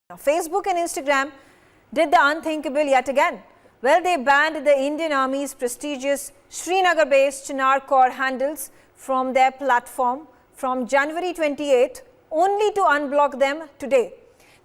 Now, Facebook and Instagram did the unthinkable yet again. Well, they banned the Indian Army's prestigious Srinagar-based Chinar Corps handles from their platform from January 28, only to unblock them today.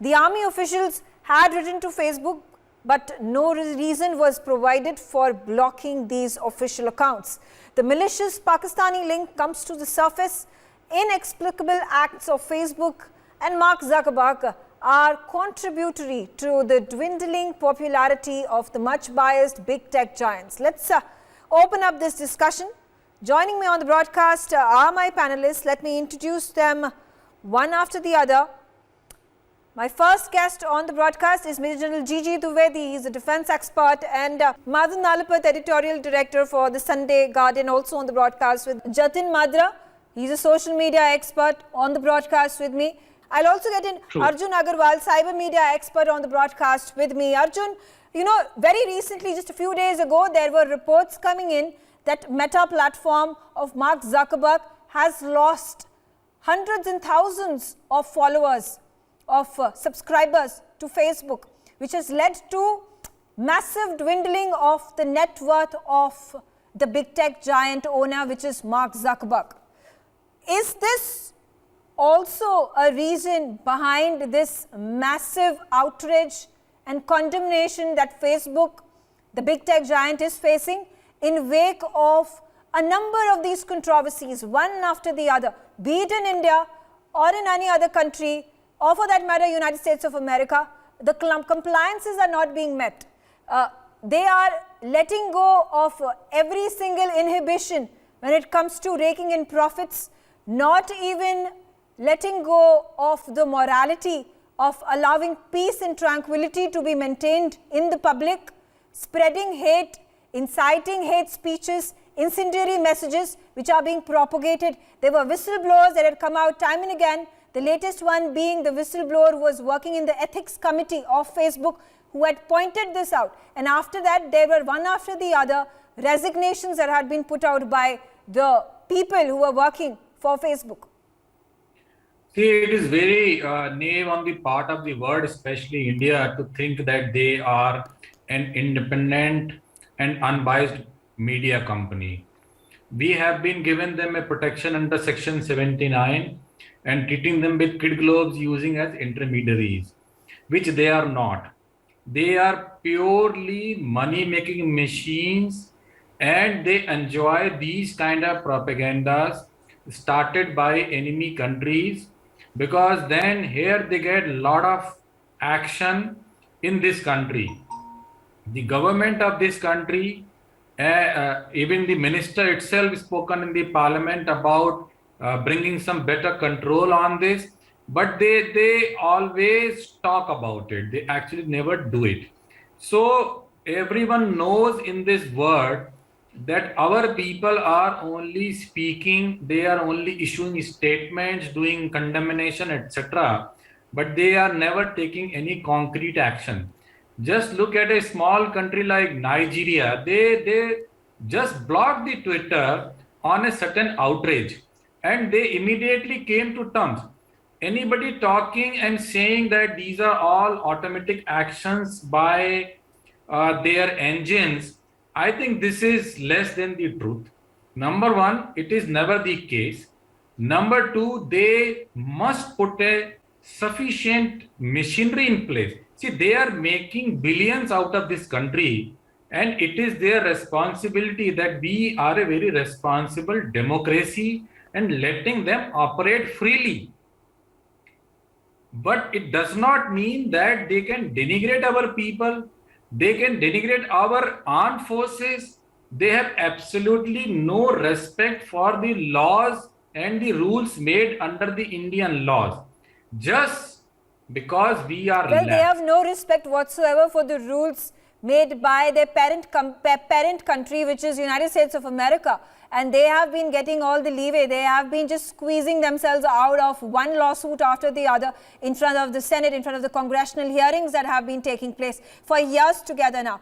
The Army officials had written to Facebook, but no reason was provided for blocking these official accounts. The malicious Pakistani link comes to the surface. Inexplicable acts of Facebook and Mark Zuckerberg are contributory to the dwindling popularity of the much biased big tech giants. Let's open up this discussion. Joining me on the broadcast are my panelists. Let me introduce them one after the other. My first guest on the broadcast is Major General G.G. Dwivedi. He is a defense expert, and Madhan Nalapat, editorial director for the Sunday Guardian, also on the broadcast with Jatin Madra. He's a social media expert on the broadcast with me. I'll also get in Arjun Agarwal, cyber media expert on the broadcast with me. Arjun, you know, very recently, just a few days ago, there were reports coming in that Meta platform of Mark Zuckerberg has lost hundreds and thousands of followers, of subscribers to Facebook, which has led to massive dwindling of the net worth of the big tech giant owner, which is Mark Zuckerberg. Is this also a reason behind this massive outrage and condemnation that Facebook, the big tech giant, is facing in wake of a number of these controversies, one after the other, be it in India or in any other country, or for that matter, United States of America? The compliances are not being met. They are letting go of every single inhibition when it comes to raking in profits, not even letting go of the morality of allowing peace and tranquility to be maintained in the public, spreading hate, inciting hate speeches, incendiary messages which are being propagated. There were whistleblowers that had come out time and again. The latest one being the whistleblower who was working in the ethics committee of Facebook, who had pointed this out. And after that, there were one after the other resignations that had been put out by the people who were working for Facebook. See, it is very naive on the part of the world, especially India, to think that they are an independent and unbiased media company. We have been given them a protection under Section 79 and treating them with kid gloves, using as intermediaries, which they are not. They are purely money-making machines, and they enjoy these kind of propagandas started by enemy countries, because then here they get a lot of action in this country. The government of this country, even the minister itself spoken in the parliament about bringing some better control on this, but they always talk about it. They actually never do it. So everyone knows in this world that our people are only speaking, they are only issuing statements, doing condemnation, etc. But they are never taking any concrete action. Just look at a small country like Nigeria. They just blocked the Twitter on a certain outrage, and they immediately came to terms. Anybody talking and saying that these are all automatic actions by their engines, I think this is less than the truth. Number one, it is never the case. Number two, they must put a sufficient machinery in place. See, they are making billions out of this country, and it is their responsibility that we are a very responsible democracy and letting them operate freely. But it does not mean that they can denigrate our people. They can denigrate our armed forces. They have absolutely no respect for the laws and the rules made under the Indian laws. Just because we are they have no respect whatsoever for the rules made by their parent country, which is United States of America. And they have been getting all the leeway. They have been just squeezing themselves out of one lawsuit after the other in front of the Senate, in front of the congressional hearings that have been taking place for years together now.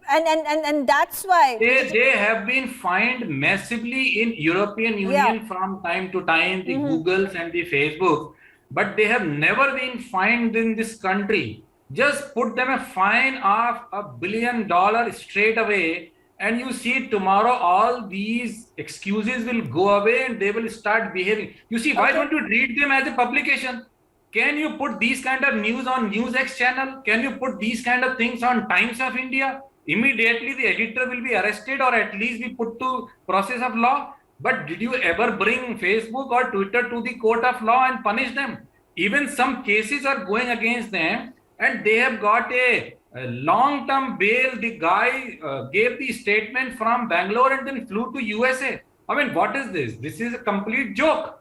And that's why they have been fined massively in European Union from time to time, the Googles and the Facebook. but they have never been fined in this country. Just put them a fine of $1 billion straight away, and you see tomorrow all these excuses will go away and they will start behaving. You see, why don't you treat them as a publication? Can you put these kind of news on NewsX channel? Can you put these kind of things on Times of India? Immediately the editor will be arrested or at least be put to process of law. But did you ever bring Facebook or Twitter to the court of law and punish them? Even some cases are going against them and they have got a long-term bail. The guy gave the statement from Bangalore and then flew to USA. I mean, what is this? This is a complete joke.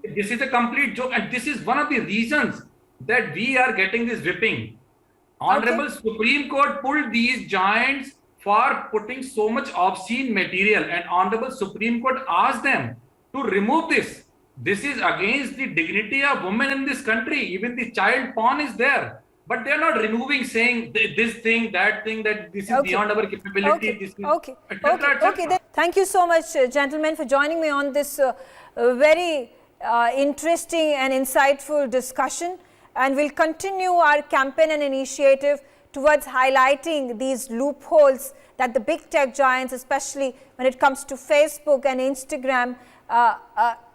This is a complete joke. And this is one of the reasons that we are getting this whipping. Honorable Supreme Court pulled these giants for putting so much obscene material, and Honorable Supreme Court asked them to remove this. This is against the dignity of women in this country. Even the child porn is there. But they are not removing, saying this thing, that this is beyond our capability. This is, Thank you so much, gentlemen, for joining me on this very interesting and insightful discussion. And we'll continue our campaign and initiative towards highlighting these loopholes that the big tech giants, especially when it comes to Facebook and Instagram,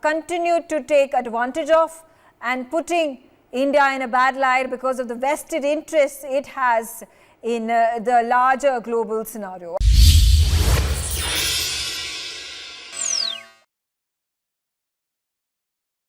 continue to take advantage of, and putting India in a bad light because of the vested interests it has in the larger global scenario.